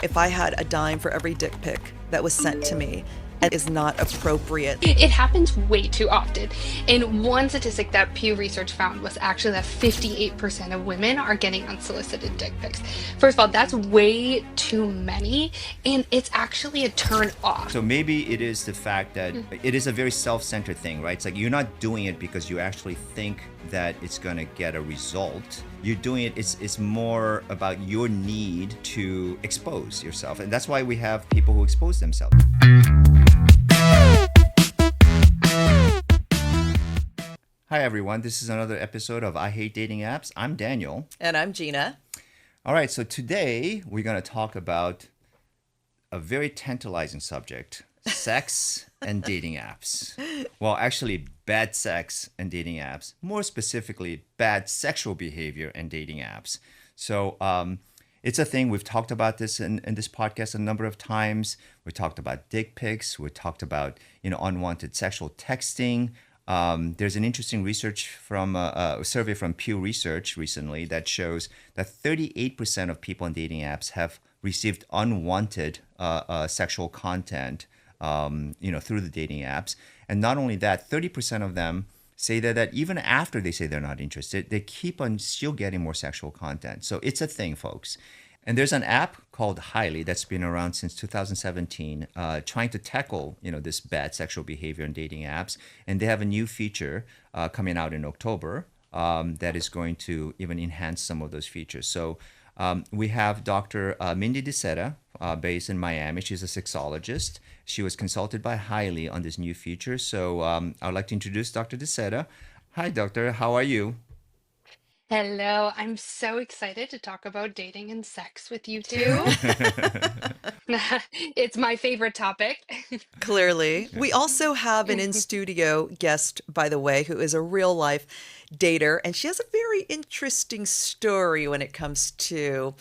If I had a dime for every dick pic that was sent to me, it is not appropriate. It happens way too often. And one statistic that Pew Research found was actually that 58% of women are getting unsolicited dick pics. First of all, that's way too many, and it's actually a turn off. So maybe it is the fact that it is a very self-centered thing, right? It's like you're not doing it because you actually think that it's going to get a result. You're doing it, it's more about your need to expose yourself. And that's why we have people who expose themselves. Hi, everyone. This is another episode of I Hate Dating Apps. I'm Daniel. And I'm Jinah. All right, so today we're going to talk about a very tantalizing subject, sex and dating apps. Well, actually, bad sex and dating apps. More specifically, bad sexual behavior and dating apps. So it's a thing. We've talked about this in this podcast a number of times. We talked about dick pics. We talked about unwanted sexual texting. There's an interesting research from a survey from Pew Research recently that shows that 38% of people on dating apps have received unwanted sexual content, through the dating apps. And not only that, 30% of them say that even after they say they're not interested, they keep on still getting more sexual content. So it's a thing, folks. And there's an app called Hily that's been around since 2017, trying to tackle this bad sexual behavior in dating apps. And they have a new feature coming out in October that is going to even enhance some of those features. So we have Dr. Mindy DeSeta, based in Miami. She's a sexologist. She was consulted by Hily on this new feature. So I'd like to introduce Dr. DeSeta. Hi, doctor. How are you? Hello, I'm so excited to talk about dating and sex with you two. It's my favorite topic. Clearly. We also have an in-studio guest, by the way, who is a real-life dater, and she has a very interesting story when it comes to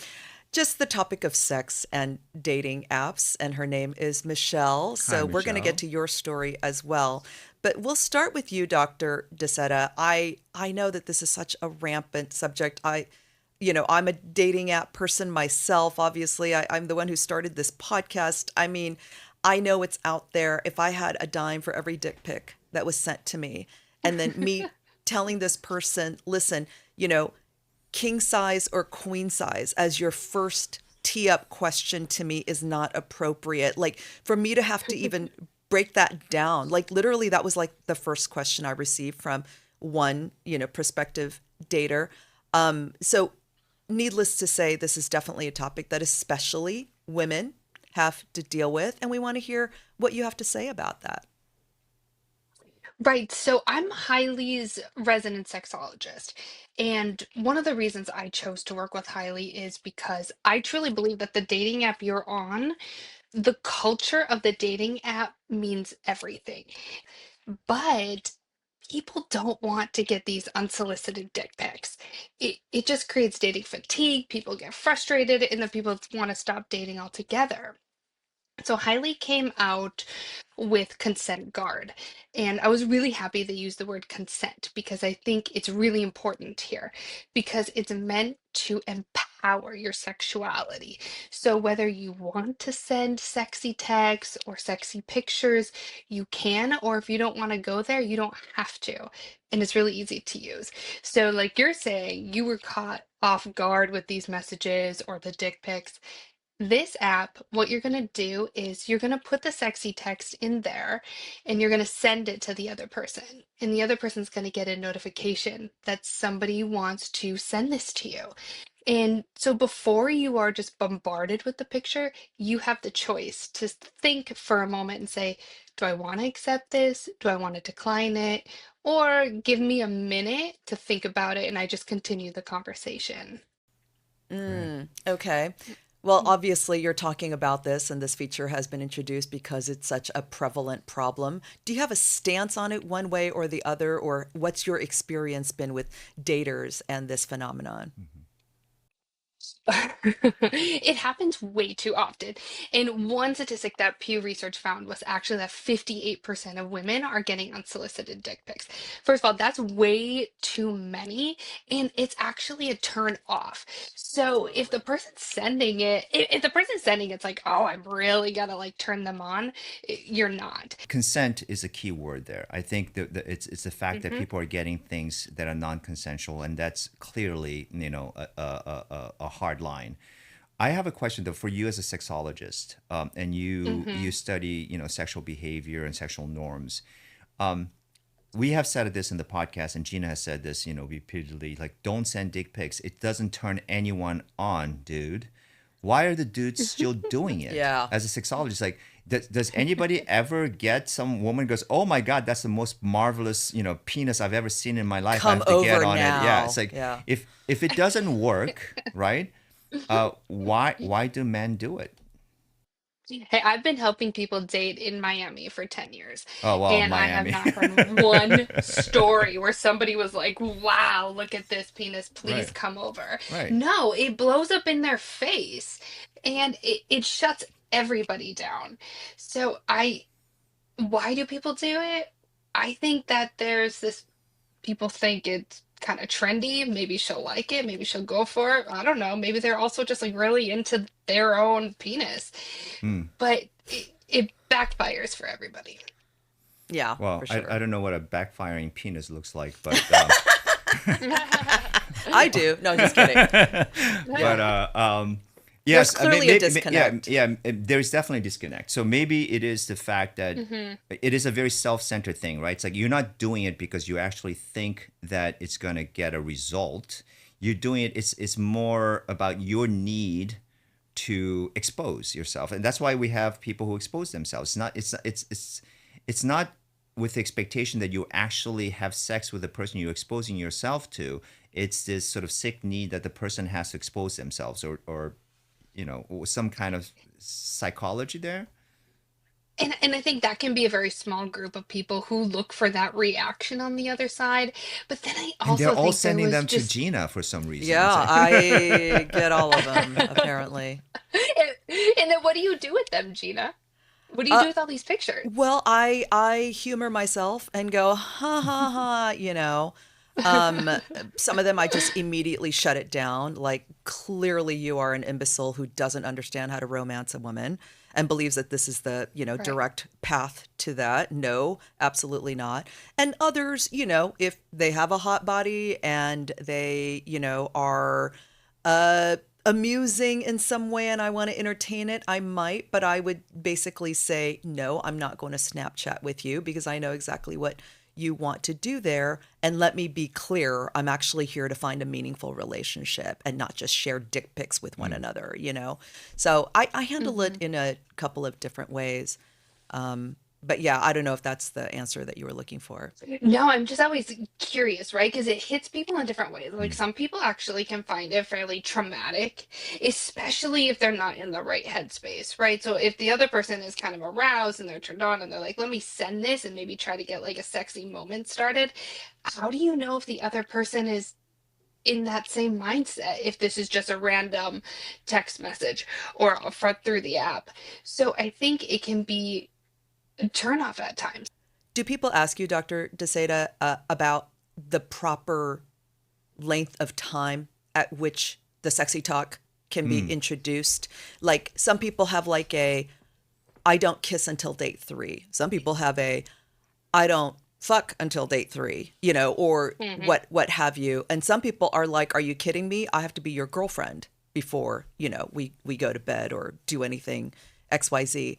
just the topic of sex and dating apps, and her name is Michelle. So we're going to Michelle. get to your story as well. But we'll start with you, Dr. DeSeta. I know that this is such a rampant subject. I'm a dating app person myself. Obviously, I'm the one who started this podcast. I mean, I know it's out there. If I had a dime for every dick pic that was sent to me, and then me telling this person, listen, king size or queen size as your first tee up question to me is not appropriate. Like, for me to have to even break that down, like literally that was like the first question I received from one, prospective dater. So needless to say, this is definitely a topic that especially women have to deal with. And we want to hear what you have to say about that. Right, so I'm Hily's resident sexologist. And one of the reasons I chose to work with Hily is because I truly believe that the dating app you're on, the culture of the dating app means everything. But people don't want to get these unsolicited dick pics. It just creates dating fatigue. People get frustrated, and then people want to stop dating altogether. So Hily came out with Consent Guard. And I was really happy they used the word consent because I think it's really important here because it's meant to empower your sexuality. So whether you want to send sexy texts or sexy pictures, you can, or if you don't want to go there, you don't have to. And it's really easy to use. So, like you're saying, you were caught off guard with these messages or the dick pics. This app, what you're going to do is you're going to put the sexy text in there and you're going to send it to the other person. And the other person's going to get a notification that somebody wants to send this to you. And so before you are just bombarded with the picture, you have the choice to think for a moment and say, do I want to accept this? Do I want to decline it? Or give me a minute to think about it and I just continue the conversation. Right. Okay. Well, obviously, you're talking about this, and this feature has been introduced because it's such a prevalent problem. Do you have a stance on it one way or the other, or what's your experience been with daters and this phenomenon? It happens way too often. And one statistic that Pew Research found was actually that 58% of women are getting unsolicited dick pics. First of all, that's way too many, and it's actually a turn off. So if the person's sending it, if the person's sending it's like, oh, I'm really gonna like turn them on, you're not. Consent is a key word there. I think that it's the fact that Hmm. people are getting things that are non-consensual, and that's clearly a hard line. I have a question though for you as a sexologist, and you Hmm. study sexual behavior and sexual norms. We have said this in the podcast, and Gina has said this repeatedly. Like, don't send dick pics. It doesn't turn anyone on, dude. Why are the dudes still doing it? Yeah. As a sexologist, like, does anybody ever get some woman goes, oh my god, that's the most marvelous penis I've ever seen in my life. I Come have to get over on it. Yeah, it's now. like Yeah. if it doesn't work, right? Why do men do it? Hey, I've been helping people date in Miami for 10 years, Oh well, and I have Miami. not heard one story where somebody was like, wow, look at this penis, please Right, come over. right. No, it blows up in their face and it shuts everybody down. So why do people do it? I think that there's this, people think it's kind of trendy. Maybe she'll like it. Maybe she'll go for it. I don't know. Maybe they're also just like really into their own penis, Hmm. but it backfires for everybody. Yeah, Well, for I sure. don't know what a backfiring penis looks like, but I do. No, just kidding. but Yeah. There's yes, I mean, clearly a yeah, disconnect. yeah, there's definitely a disconnect. So maybe it is the fact that Hmm. it is a very self-centered thing, right? It's like you're not doing it because you actually think that it's going to get a result. You're doing it. It's more about your need to expose yourself, and that's why we have people who expose themselves. It's not with the expectation that you actually have sex with the person you're exposing yourself to. It's this sort of sick need that the person has to expose themselves, or some kind of psychology there. And I think that can be a very small group of people who look for that reaction on the other sid. But then I And they're also all think there sending was them to just Gina for some reason. Yeah, It's like, I get all of them, apparently. and then what do you do with them, Gina? What do you Uh, do with all these pictures? well, I humor myself and go, ha ha ha, you know. Um, some of them I just immediately shut it down. Like, clearly you are an imbecile who doesn't understand how to romance a woman and believes that this is the, Right. direct path to that. No, absolutely not. And others, if they have a hot body and they, are amusing in some way and I want to entertain it, I might, but I would basically say, no, I'm not going to Snapchat with you because I know exactly what you want to do there. And let me be clear, I'm actually here to find a meaningful relationship and not just share dick pics with one mm, another. So I handle it Hmm. in a couple of different ways. But yeah, I don't know if that's the answer that you were looking for. No, I'm just always curious, right? Because it hits people in different ways. Like mm, some people actually can find it fairly traumatic, especially if they're not in the right headspace, right? So if the other person is kind of aroused and they're turned on and they're like, let me send this and maybe try to get like a sexy moment started, how do you know if the other person is in that same mindset if this is just a random text message or through the app? So I think it can be a turnoff at times. Do people ask you, Dr. DeSeta, about the proper length of time at which the sexy talk can be mm. introduced? Like, some people have like a I don't kiss until date 3. Some people have a I don't fuck until date 3, or Hmm. what have you. And some people are like, are you kidding me? I have to be your girlfriend before, we go to bed or do anything XYZ.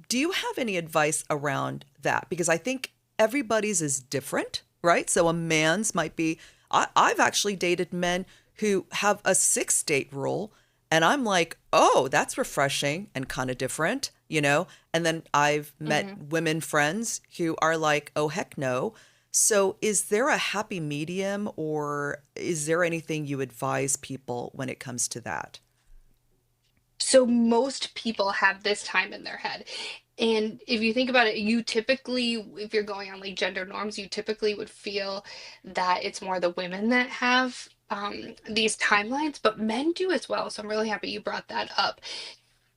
Do you have any advice around that? Because I think everybody's is different, right? So a man's might be, I've actually dated men who have a 6 date rule. And I'm like, oh, that's refreshing and kind of different. And then I've met Hmm. women friends who are like, oh, heck no. So is there a happy medium, or is there anything you advise people when it comes to that? So most people have this time in their head. And if you think about it, you typically, if you're going on like gender norms, you typically would feel that it's more the women that have these timelines, but men do as well. So I'm really happy you brought that up.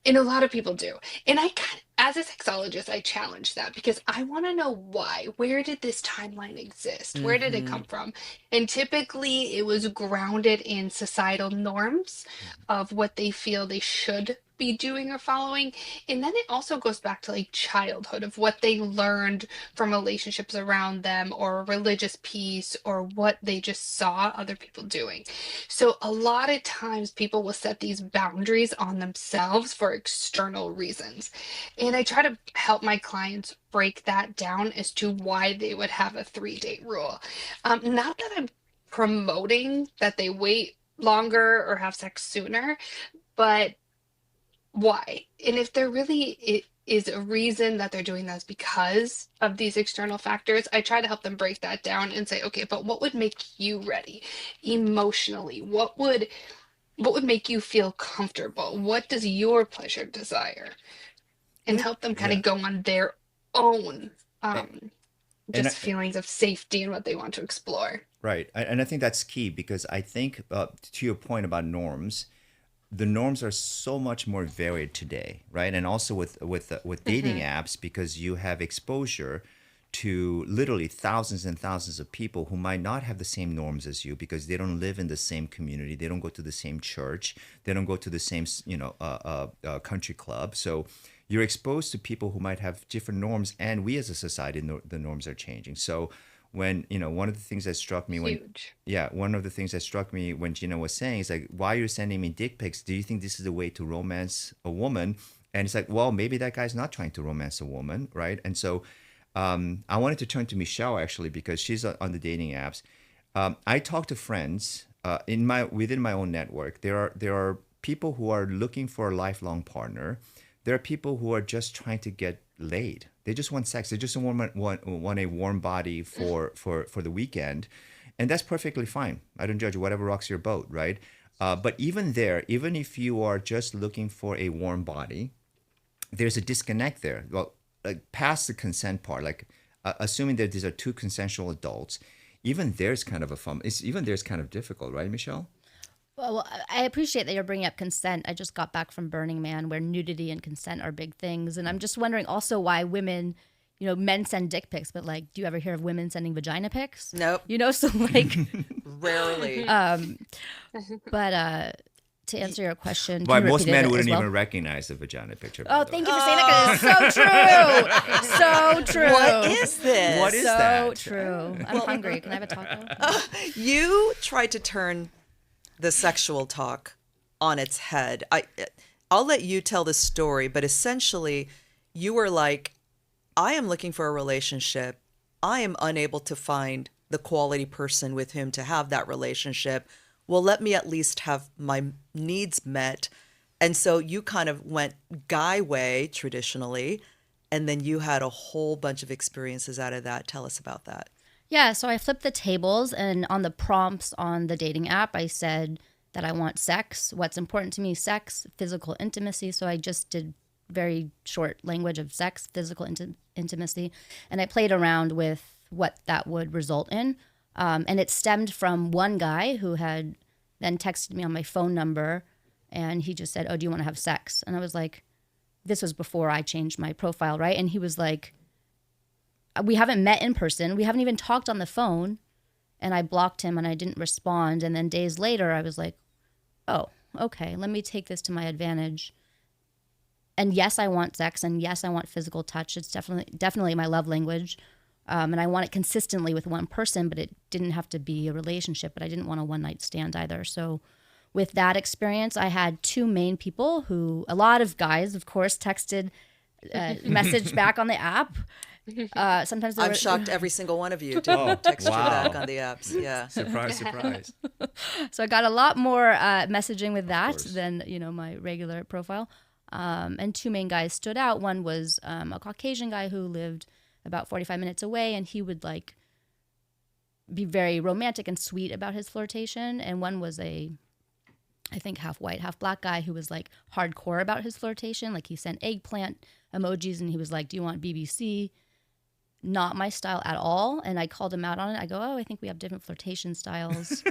And a lot of people do. And I kind of, as a sexologist, I challenge that because I want to know why. Where did this timeline exist? Where did it Mm-hmm. come from? And typically it was grounded in societal norms of what they feel they should be doing or following. And then it also goes back to like childhood of what they learned from relationships around them or a religious piece or what they just saw other people doing. So a lot of times people will set these boundaries on themselves for external reasons. And I try to help my clients break that down as to why they would have a 3-date rule. Not that I'm promoting that they wait longer or have sex sooner, but why? And if there really is a reason that they're doing this because of these external factors, I try to help them break that down and say, okay, but what would make you ready emotionally? What would make you feel comfortable? What does your pleasure desire? And Well, help them kind yeah. of go on their own A- And just feelings of safety and what they want to explore. right. And I think that's key because I think to your point about norms, the norms are so much more varied today, right? And also with dating Hmm. apps because you have exposure to literally thousands and thousands of people who might not have the same norms as you because they don't live in the same community, they don't go to the same church, they don't go to the same country club. So you're exposed to people who might have different norms, and we as a society, the norms are changing. So when one of the things that struck me when Huge. yeah, one of the things that struck me when Gina was saying is like, why you're sending me dick pics? Do you think this is a way to romance a woman? And it's like, well, maybe that guy's not trying to romance a woman, right? And so I wanted to turn to Michelle actually because she's on the dating apps. I talk to friends within my own network. There are people who are looking for a lifelong partner. There are people who are just trying to get laid. They just want sex. They just want a warm body for the weekend, and that's perfectly fine. I don't judge whatever rocks your boat, right? But even there, even if you are just looking for a warm body, there's a disconnect there. Well, like past the consent part, like assuming that these are two consensual adults, even there's kind of a fun. It's even there's kind of difficult, right, Michelle? Well, I appreciate that you're bringing up consent. I just got back from Burning Man where nudity and consent are big things. And I'm just wondering also why women, men send dick pics, but like, do you ever hear of women sending vagina pics? Nope. So like, Rarely. but to answer your question, Why can you most repeat it men as wouldn't well? even recognize the vagina picture. Oh, thank you for saying that because it's so true. So true. What is this? What is so that? true. I'm hungry. Can I have a taco? You tried to turn the sexual talk on its head. I'll let you tell the story, but essentially you were like, I am looking for a relationship. I am unable to find the quality person with whom to have that relationship. Well, let me at least have my needs met. And so you kind of went guy way traditionally, and then you had a whole bunch of experiences out of that. Tell us about that. Yeah, so I flipped the tables, and on the prompts on the dating app, I said that I want sex. What's important to me, sex, physical intimacy. So I just did very short language of sex, physical intimacy. And I played around with what that would result in. And it stemmed from one guy who had then texted me on my phone number, and he just said, oh, do you want to have sex? And I was like, this was before I changed my profile, right? And he was like, we haven't met in person. We haven't even talked on the phone. And I blocked him and I didn't respond. And then days later, I was like, oh, okay, let me take this to my advantage. And yes, I want sex. And yes, I want physical touch. It's definitely my love language. And I want it consistently with one person, but it didn't have to be a relationship. But I didn't want a one night stand either. So with that experience, I had two main people who, a lot of guys, of course, texted, messaged back on the app. Sometimes I'm shocked every single one of you Oh, text you wow. back on the apps. Yeah. Surprise, surprise. So I got a lot more messaging with that course. than my regular profile. And two main guys stood out. One was a Caucasian guy who lived about 45 minutes away, and he would like be very romantic and sweet about his flirtation. And one was I think half white, half black guy who was like hardcore about his flirtation. Like he sent eggplant emojis, and he was like, "Do you want BBC?" Not my style at all. And I called him out on it. I go, oh, I think we have different flirtation styles.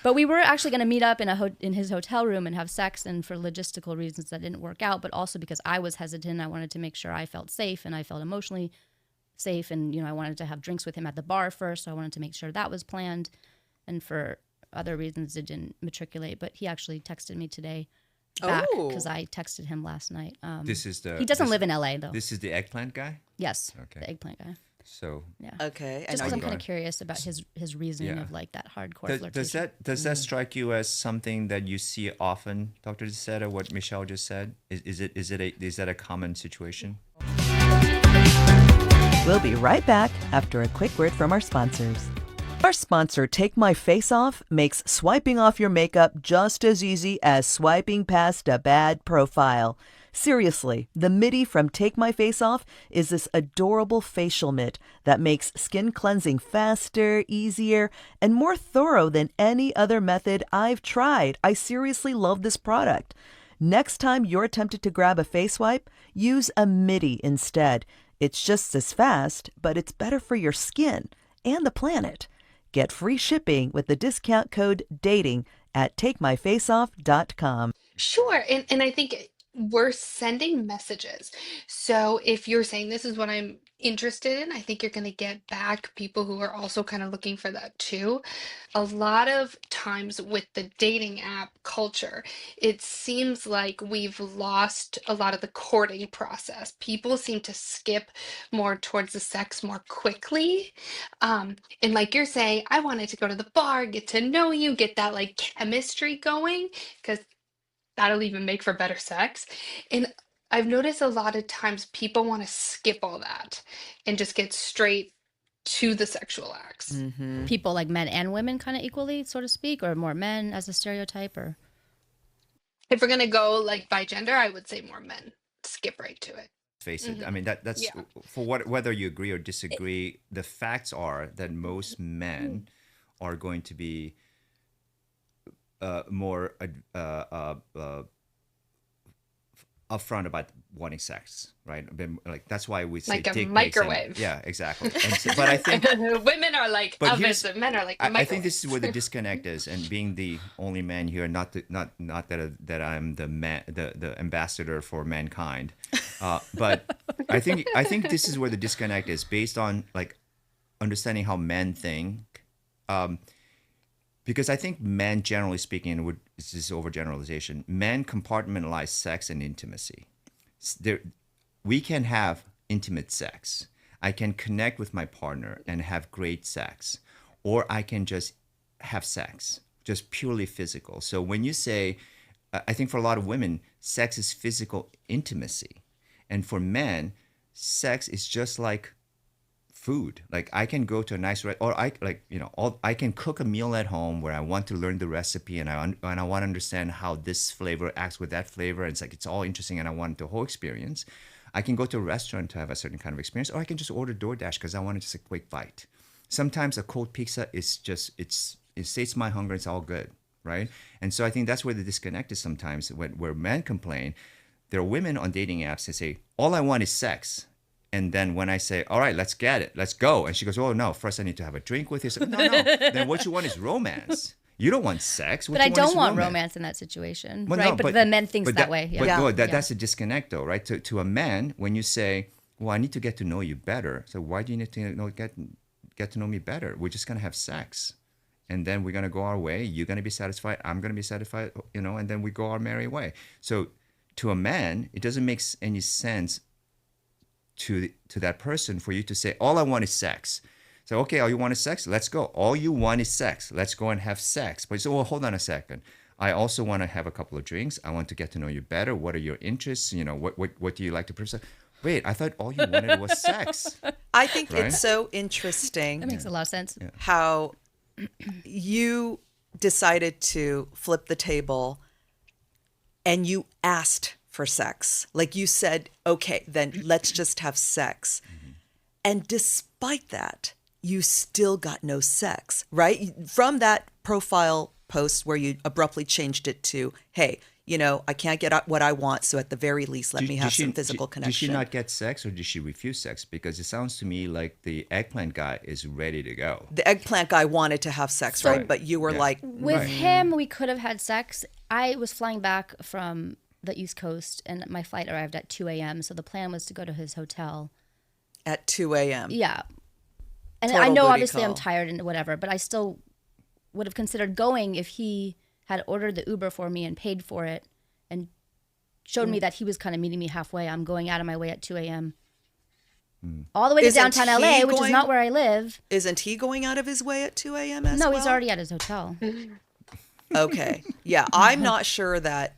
But we were actually going to meet up in his hotel room and have sex, and for logistical reasons that didn't work out, but also because I was hesitant. I wanted to make sure I felt safe and I felt emotionally safe, and I wanted to have drinks with him at the bar first, so I wanted to make sure that was planned. And for other reasons, it didn't matriculate. But he actually texted me today back because I texted him last night. He doesn't live in LA though. This is the eggplant guy? Yes, Okay. the eggplant guy. So Yeah. Okay. Just because I'm kind going? of curious about his reasoning Yeah. of like that hardcore flirtation. does that strike you as something that you see often, Dr. DeSeta, what Michelle just said? Is that a common situation? We'll be right back after a quick word from our sponsors. Our sponsor, Take My Face Off, makes swiping off your makeup just as easy as swiping past a bad profile. Seriously, the MIDI from Take My Face Off is this adorable facial mitt that makes skin cleansing faster, easier, and more thorough than any other method I've tried. I seriously love this product. Next time you're tempted to grab a face wipe, use a MIDI instead. It's just as fast, but it's better for your skin and the planet. Get free shipping with the discount code DATING at takemyfaceoff.com. Sure. And I think we're sending messages. So if you're saying this is what I'm interested in, I think you're going to get back people who are also kind of looking for that too. A lot of times with the dating app culture, it seems like we've lost a lot of the courting process. People seem to skip more towards the sex more quickly. And like you're saying, I wanted to go to the bar, get to know you, get that like chemistry going, because that'll even make for better sex. And I've noticed a lot of times people want to skip all that and just get straight to the sexual acts. Mm-hmm. People like men and women kind of equally, so to speak, or more men as a stereotype, or If we're gonna go like by gender, I would say more men. Skip right to it. Face it. I Mhm. mean, that's Yeah. for whether you agree or disagree, the facts are that most men are going to be more upfront about wanting sex, right? Like that's why we say Like a dick pics and- microwave. yeah, exactly. But I think Women are like But ovens, here's- and men are like I think microwaves. this is where the disconnect is, and being the only man here, not that I'm the ambassador for mankind, but I think this is where the disconnect is based on like understanding how men think, because I think men, generally speaking, and this is overgeneralization, men compartmentalize sex and intimacy. We can have intimate sex. I can connect with my partner and have great sex, or I can just have sex, just purely physical. So when you say, I think for a lot of women, sex is physical intimacy, and for men, sex is just like food. Like I can go to a nice or I can cook a meal at home where I want to learn the recipe and I want to understand how this flavor acts with that flavor. And it's all interesting and I want the whole experience. I can go to a restaurant to have a certain kind of experience, or I can just order DoorDash because I want just a quick bite. Sometimes a cold pizza is just it sates my hunger. It's all good, right? And so I think that's where the disconnect is sometimes where men complain. There are women on dating apps that say, all I want is sex. And then when I say, all right, let's get it, let's go. And she goes, oh, no, first I need to have a drink with you. So, no. Then what you want is romance. You don't want sex. What but I you don't is want romance in that situation, Well, right? no, but the men thinks that way. But Yeah. no, Yeah. that's a disconnect, though, right? To a man, when you say, well, I need to get to know you better. So why do you need to get to know me better? We're just going to have sex. And then we're going to go our way. You're going to be satisfied. I'm going to be satisfied, and then we go our merry way. So to a man, it doesn't make any sense to that person for you to say, all I want is sex. So, okay, all you want is sex? Let's go. All you want is sex. Let's go and have sex. But you say, well, hold on a second. I also want to have a couple of drinks. I want to get to know you better. What are your interests? What do you like to pursue? Wait, I thought all you wanted was sex. I think Right? it's so interesting That makes a lot of sense. Yeah. how you decided to flip the table and you asked for sex. Like you said, okay, then let's just have sex. And despite that, you still got no sex, right? From that profile post where you abruptly changed it to, hey, I can't get what I want, so at the very least, let me have some physical connection. Did she not get sex, or did she refuse sex? Because it sounds to me like the eggplant guy is ready to go. The eggplant guy wanted to have sex, right? But you were like, with him, we could have had sex. I was flying back from the East Coast, and my flight arrived at 2 a.m. So the plan was to go to his hotel at 2 a.m. Yeah, and Total I know booty obviously call. I'm tired and whatever, but I still would have considered going if he had ordered the Uber for me and paid for it and showed me that he was kind of meeting me halfway. I'm going out of my way at 2 a.m. All the way to Isn't downtown he LA, which is going- not where I live. Isn't he going out of his way at 2 a.m. as No, well? he's already at his hotel. Okay. Yeah, I'm not sure that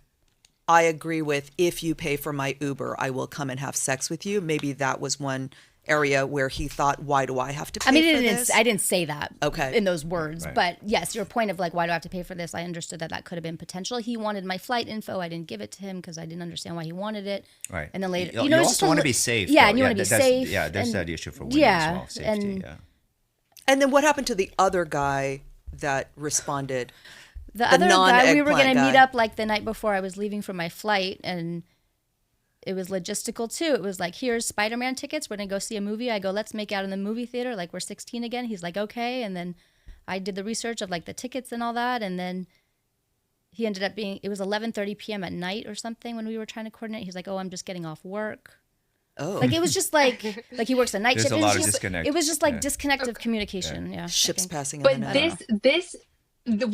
I agree with, if you pay for my Uber, I will come and have sex with you. Maybe that was one area where he thought, why do I have to pay I mean, for this? I didn't say that Okay. in those words, Right. but yes, your point of like, why do I have to pay for this? I understood that could have been potential. He wanted my flight info. I didn't give it to him because I didn't understand why he wanted it. Right. And then later, You it's also just a want to li- be safe. Yeah, though. and you want to be that's- safe. Yeah, there's and- that issue for women yeah, as well. Safety. and Yeah. And then what happened to the other guy that responded? The other guy, we were non-eggplant going to meet guy. up like the night before I was leaving for my flight, and it was logistical too. It was like, here's Spider-Man tickets. We're going to go see a movie. I go, let's make out in the movie theater. Like, we're 16 again. He's like, okay. And then I did the research of like the tickets and all that. And then he ended up it was 11:30 p.m. at night or something when we were trying to coordinate. He's like, oh, I'm just getting off work. Oh, Like, it was just like he works a night There's shift. a It was lot of just- disconnect. It was just like Yeah. disconnect of communication. Yeah. I ships think. passing But in and out.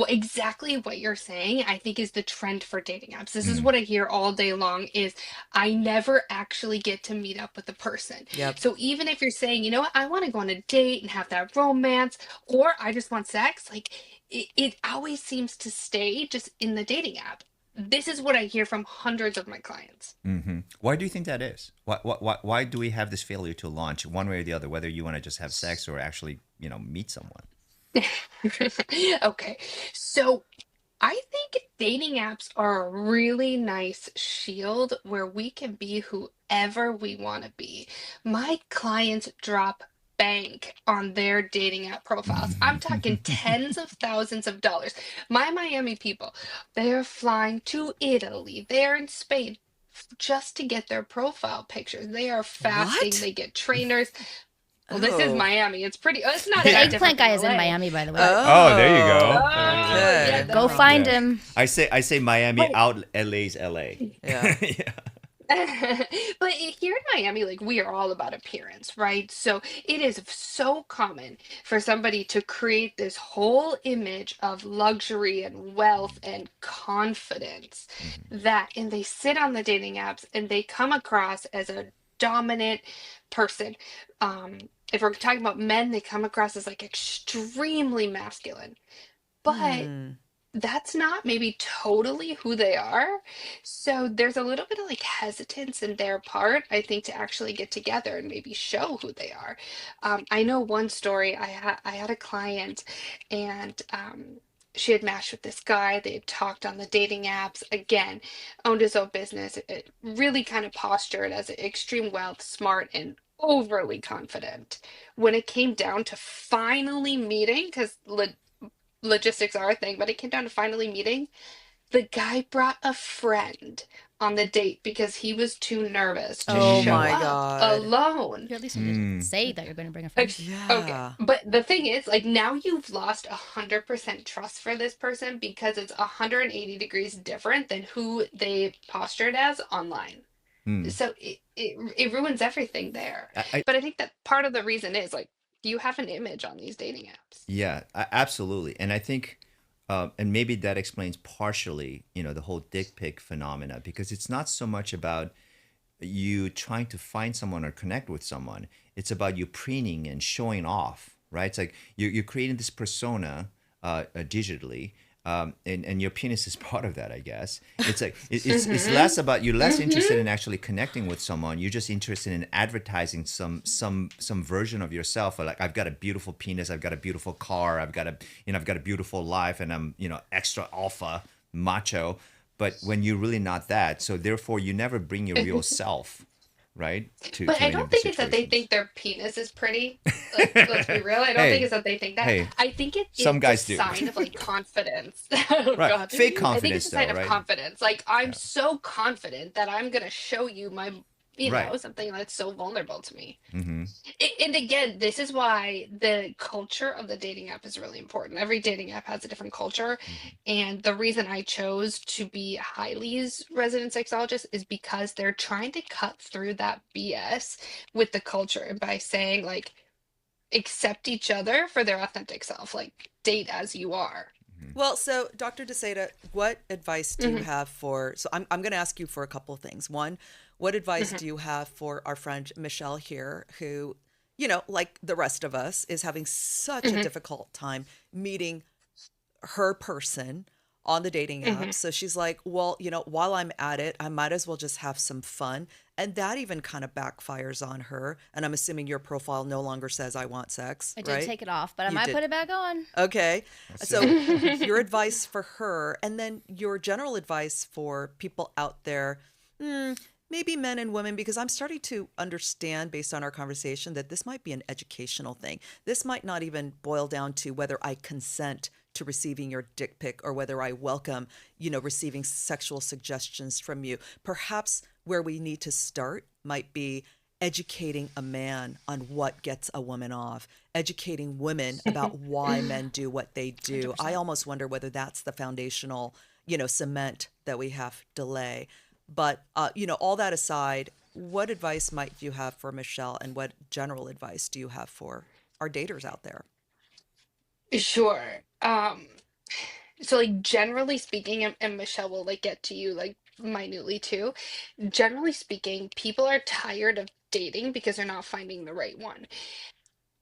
exactly what you're saying, I think is the trend for dating apps. This is what I hear all day long is I never actually get to meet up with the person. Yep. So even if you're saying, you know what, I want to go on a date and have that romance, or I just want sex, like it always seems to stay just in the dating app. This is what I hear from hundreds of my clients. Why do you think that is? Why do we have this failure to launch one way or the other, whether you want to just have sex or actually, meet someone? Okay, so I think dating apps are a really nice shield where we can be whoever we want to be. My clients drop bank on their dating app profiles. I'm talking tens of thousands of dollars. My Miami people, they're flying to Italy, they're in Spain just to get their profile pictures. They are fasting, What? they get trainers. Well, this is Oh. Miami. It's pretty, it's not The that eggplant different guy from is in LA. Miami, by the way. Oh, there you go. Oh, Okay. yeah, Go that's find Yeah. him. I say Miami But- out, LA's LA. Yeah. Yeah. But here in Miami, like we are all about appearance, right? So it is so common for somebody to create this whole image of luxury and wealth and confidence and they sit on the dating apps and they come across as a dominant person. If we're talking about men, they come across as like extremely masculine. But that's not maybe totally who they are. So there's a little bit of like hesitance in their part, I think, to actually get together and maybe show who they are. I know one story. I had a client, and she had matched with this guy. They had talked on the dating apps. Again, owned his own business. It really kind of postured as extreme wealth, smart, and overly confident. When it came down to finally meeting, because logistics are a thing, but it came down to finally meeting. The guy brought a friend on the date because he was too nervous to Oh show my up God. alone. You at least need to say that you're going to bring a friend. Okay, Yeah. but the thing is, like now you've lost 100% trust for this person because it's 180 degrees different than who they postured as online. So it ruins everything there. But I think that part of the reason is like you have an image on these dating apps. Yeah, absolutely. And I think, and maybe that explains partially, the whole dick pic phenomena, because it's not so much about you trying to find someone or connect with someone. It's about you preening and showing off, right? It's like you're creating this persona digitally. And your penis is part of that, I guess. It's like it's less about you're less interested in actually connecting with someone. You're just interested in advertising some version of yourself. Like I've got a beautiful penis, I've got a beautiful car, I've got a beautiful life, and I'm extra alpha macho. But when you're really not that, so therefore you never bring your real self, right? But To I many don't of the think it's that they situations. think their penis is pretty. Like, let's be real. I don't think Hey, it's that they think that. hey, I think some it's a guys do. sign of like confidence. Oh Right. God. Fake I think it's confidence a sign though, of right? confidence. Like I'm Yeah. so confident that I'm gonna show you my, Right. something that's so vulnerable to me. Mm-hmm. And again, this is why the culture of the dating app is really important. Every dating app has a different culture. Mm-hmm. And the reason I chose to be Hily's resident sexologist is because they're trying to cut through that BS with the culture by saying, like, accept each other for their authentic self, like, date as you are. Mm-hmm. Well, so Dr. DeSeta, what advice do you Hmm. have for? So I'm going to ask you for a couple of things. One, what advice Hmm. do you have for our friend Michelle here, who, like the rest of us, is having such a Hmm. difficult time meeting her person on the dating Hmm. apps. So she's like, well, while I'm at it, I might as well just have some fun. And that even kind of backfires on her. And I'm assuming your profile no longer says I want sex, I did right? take it off, but I You might did. put it back on. Okay. Let's So see. your advice for her, and then your general advice for people out there, maybe men and women, because I'm starting to understand based on our conversation that this might be an educational thing. This might not even boil down to whether I consent to receiving your dick pic or whether I welcome, receiving sexual suggestions from you. Perhaps where we need to start might be educating a man on what gets a woman off, educating women about why men do what they do. I 100%. almost wonder whether that's the foundational, cement that we have to lay. But, all that aside, what advice might you have for Michelle, and what general advice do you have for our daters out there? Sure. So like generally speaking, and Michelle will like get to you like minutely too. Generally speaking, people are tired of dating because they're not finding the right one.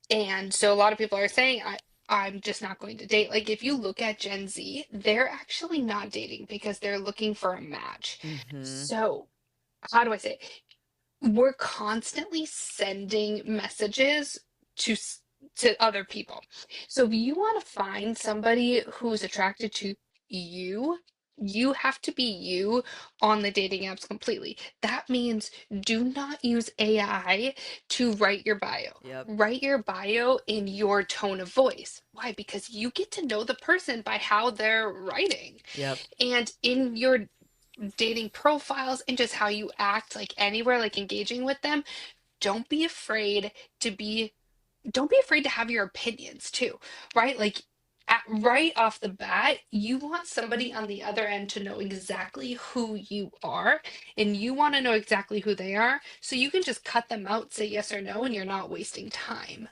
And so a lot of people are saying, I'm just not going to date. Like if you look at Gen Z, they're actually not dating because they're looking for a match. Mm-hmm. So how do I say it? We're constantly sending messages to to other people. So if you want to find somebody who's attracted to you, you have to be you on the dating apps completely. That means do not use AI to write your bio. Yep. Write your bio in your tone of voice. Why? Because you get to know the person by how they're writing. Yep. And in your dating profiles and just how you act like anywhere, like engaging with them, don't be afraid to be don't be afraid to have your opinions too, right? Like right off the bat, you want somebody on the other end to know exactly who you are, and you want to know exactly who they are, so you can just cut them out, say yes or no, and you're not wasting time.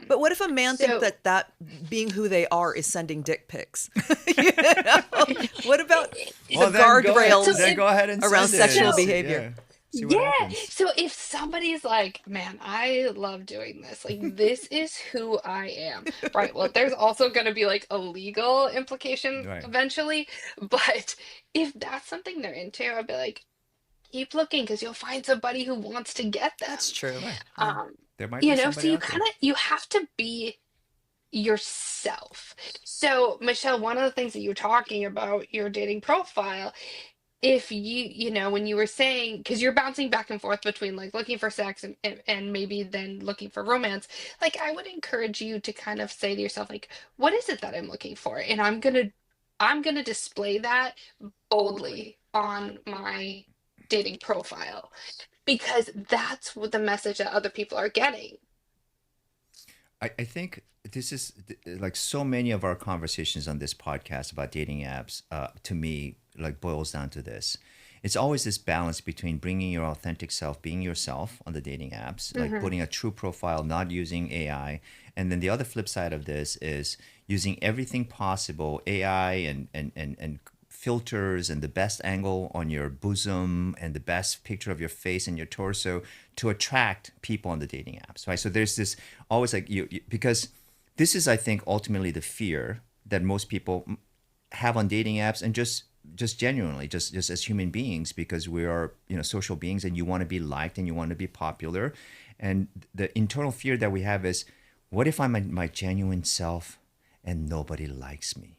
But what if a man thinks So that being who they are is sending dick pics? You know? What about the Well, then go ahead. so guardrails Then go ahead and around send it sexual and see, behavior? yeah, see what yeah. happens. So if somebody's like, man, I love doing this, like, this is who I am, right? Well, there's also going to be like a legal implication Right. eventually. But if that's something they're into, I'd be like, keep looking because you'll find somebody who wants to get That's them. true. Right. Yeah. Um, There might be so somebody you out there. kind of, you have to be yourself. So, Michelle, one of the things that you were talking about your dating profile, if when you were saying, because you're bouncing back and forth between like looking for sex and maybe then looking for romance, like I would encourage you to kind of say to yourself, like, what is it that I'm looking for? And I'm gonna display that boldly on my dating profile because that's what the message that other people are getting. I think this is like so many of our conversations on this podcast about dating apps, to me, like boils down to this. It's always this balance between bringing your authentic self, being yourself on the dating apps, like Hmm. putting a true profile, not using AI. And then the other flip side of this is using everything possible, AI and filters and the best angle on your bosom and the best picture of your face and your torso to attract people on the dating apps, right? So there's this always like because this is, I think, ultimately the fear that most people have on dating apps, and just genuinely just as human beings, because we are social beings, and you want to be liked and you want to be popular, and the internal fear that we have is, what if I'm my genuine self and nobody likes me?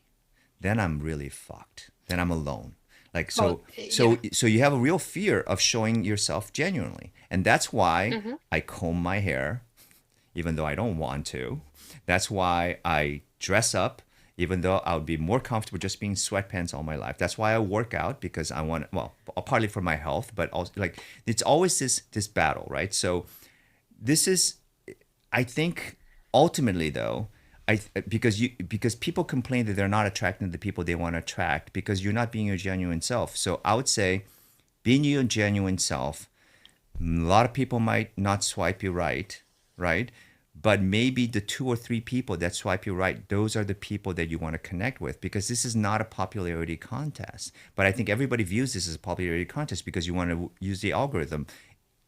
Then I'm really fucked. Then I'm alone. Like Well, so you have a real fear of showing yourself genuinely. And that's why yeah. I comb my hair even though I don't want to. That's why I dress up even though I would be more comfortable just being sweatpants all my life. That's why I work out because I want, well, partly for my health, but also like it's always this battle, right? So this is, I think, ultimately though, because people complain that they're not attracting the people they want to attract because you're not being your genuine self. So I would say, being your genuine self, a lot of people might not swipe you right, right? But maybe the 2 or 3 people that swipe you right, those are the people that you want to connect with because this is not a popularity contest. But I think everybody views this as a popularity contest because you want to use the algorithm.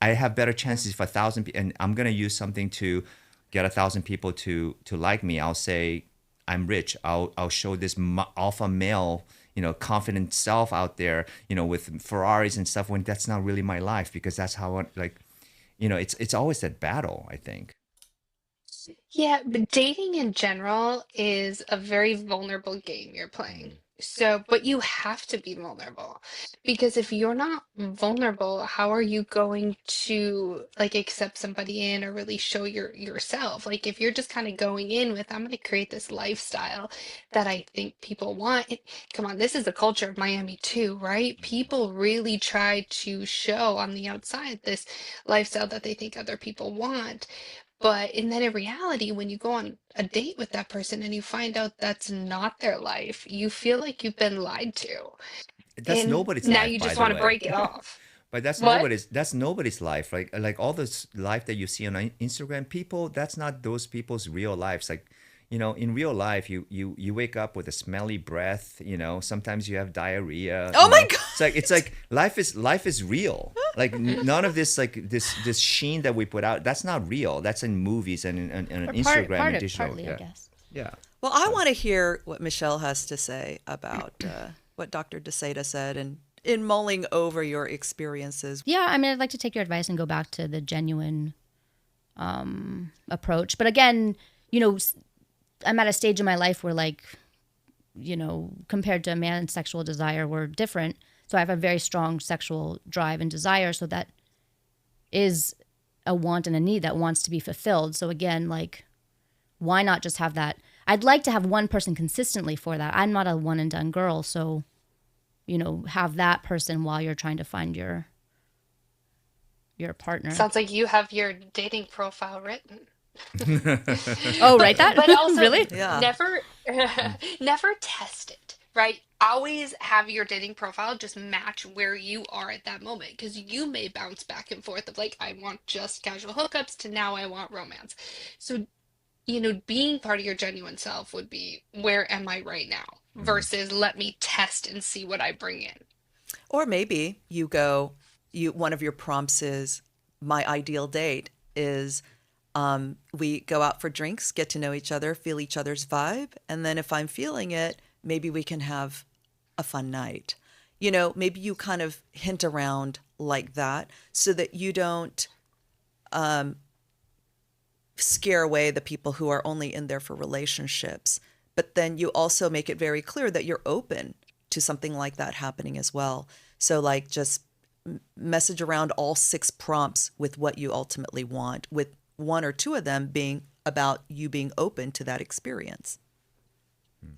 I have better chances if 1,000 and I'm going to use something to get 1,000 people to like me. I'll say I'm rich. I'll show this alpha male, confident self out there, with Ferraris and stuff when that's not really my life because that's how it's always that battle, I think. Yeah, but dating in general is a very vulnerable game you're playing. So, but you have to be vulnerable because if you're not vulnerable, how are you going to like accept somebody in or really show yourself? Like if you're just kind of going in with, I'm going to create this lifestyle that I think people want. Come on, this is the culture of Miami too, right? People really try to show on the outside this lifestyle that they think other people want. And then in reality, when you go on a date with that person and you find out that's not their life, you feel like you've been lied to. That's And nobody's now life, you by just the want to way. break it off. But What? that's nobody's life. Like all this life that you see on Instagram, people, that's not those people's real lives. Like, in real life, you wake up with a smelly breath. Sometimes you have diarrhea. Oh my It's like life is real. Like none of this like this sheen that we put out. That's not real. That's in movies and in Or Instagram and digital. partly, I Yeah, guess. yeah. Well, I So want to hear what Michelle has to say about what Dr. DeSeta said and in mulling over your experiences. Yeah, I mean, I'd like to take your advice and go back to the genuine approach. But again, I'm at a stage in my life where, like, compared to a man's sexual desire, we're different. So I have a very strong sexual drive and desire. So that is a want and a need that wants to be fulfilled. So again, like, why not just have that? I'd like to have one person consistently for that. I'm not a one and done girl. So, have that person while you're trying to find your partner. Sounds like you have your dating profile written. Oh, But right. That but also really? Yeah. never never test it, right? Always have your dating profile just match where you are at that moment because you may bounce back and forth of like I want just casual hookups to now I want romance. So, being part of your genuine self would be where am I right now versus let me test and see what I bring in. Or maybe one of your prompts is my ideal date is we go out for drinks, get to know each other, feel each other's vibe, and then if I'm feeling it, maybe we can have a fun night. Maybe you kind of hint around like that so that you don't scare away the people who are only in there for relationships. But then you also make it very clear that you're open to something like that happening as well. So like just message around all 6 prompts with what you ultimately want, with 1 or 2 of them being about you being open to that experience.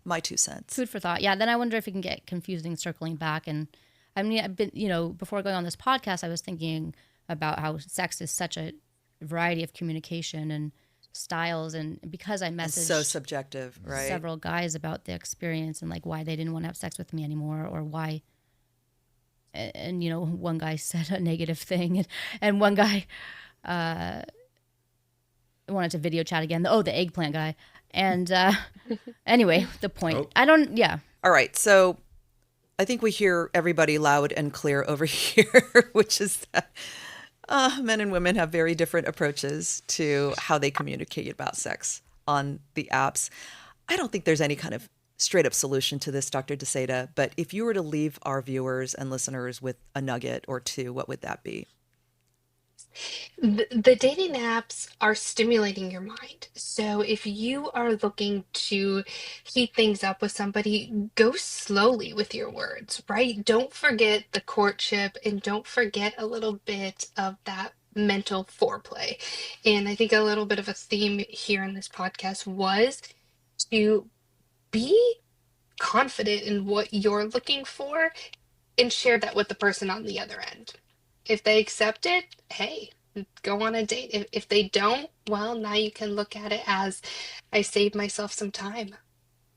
My 2 cents. Food for thought. Yeah. Then I wonder if it can get confusing circling back. And I mean, I've been, before going on this podcast, I was thinking about how sex is such a variety of communication and styles. And because I It's messaged so subjective, right? several guys about the experience and like why they didn't want to have sex with me anymore or why. And one guy said a negative thing and one guy wanted to video chat again. The eggplant guy. And anyway, the point. Oh. Yeah. All right. So I think we hear everybody loud and clear over here, which is that men and women have very different approaches to how they communicate about sex on the apps. I don't think there's any kind of straight up solution to this, Dr. DeSeta, but if you were to leave our viewers and listeners with a nugget or 2, what would that be? The dating apps are stimulating your mind. So if you are looking to heat things up with somebody, go slowly with your words, right? Don't forget the courtship and don't forget a little bit of that mental foreplay. And I think a little bit of a theme here in this podcast was to be confident in what you're looking for and share that with the person on the other end. If they accept it, hey, go on a date. If they don't, well, now you can look at it as I saved myself some time.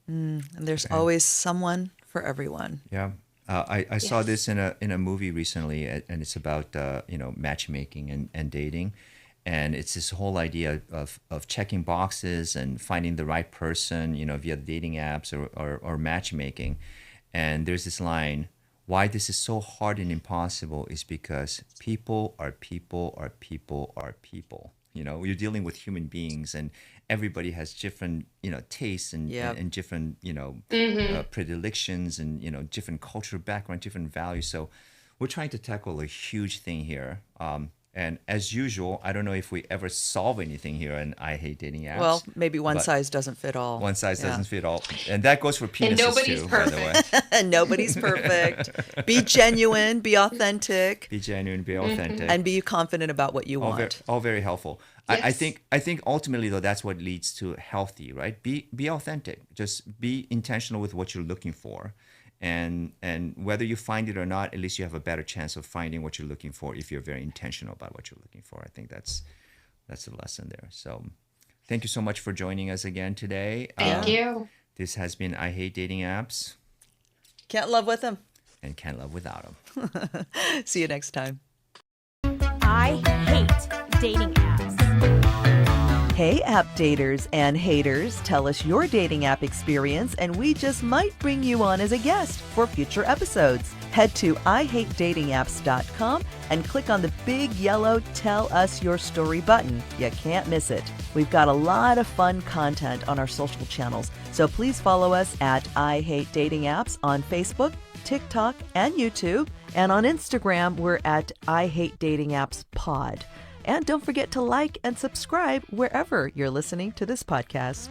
And there's Okay. always someone for everyone. Yeah. I saw Yes. this in a movie recently, and it's about matchmaking and dating, and it's this whole idea of checking boxes and finding the right person, via dating apps or matchmaking. And there's this line: "Why this is so hard and impossible is because people are people are people are people." You're dealing with human beings, and everybody has different tastes Yep. and different Hmm. predilections and different cultural background, different values. So we're trying to tackle a huge thing here. And as usual, I don't know if we ever solve anything here in I Hate Dating Well, Apps, maybe one but size doesn't fit all. one size Yeah. doesn't fit all, and that goes for And penises nobody's too, by the way. perfect. And nobody's perfect. Be genuine, be authentic, Be genuine, be Hmm. authentic. and be confident about what you want. All very helpful. Yes. I think ultimately though that's what leads to healthy, right? Be authentic. Just be intentional with what you're looking for, and whether you find it or not, at least you have a better chance of finding what you're looking for if you're very intentional about what you're looking for. I think that's the lesson there. So, thank you so much for joining us again today. Thank Yeah. you. This has been I Hate Dating Apps Can't love with them. and Can't Love Without Them. See you next time. I hate dating apps. Hey, app daters and haters, tell us your dating app experience, and we just might bring you on as a guest for future episodes. Head to ihatedatingapps.com and click on the big yellow Tell Us Your Story button. You can't miss it. We've got a lot of fun content on our social channels, so please follow us at I Hate Dating Apps on Facebook, TikTok, and YouTube. And on Instagram, we're at I Hate Dating Apps Pod. And don't forget to like and subscribe wherever you're listening to this podcast.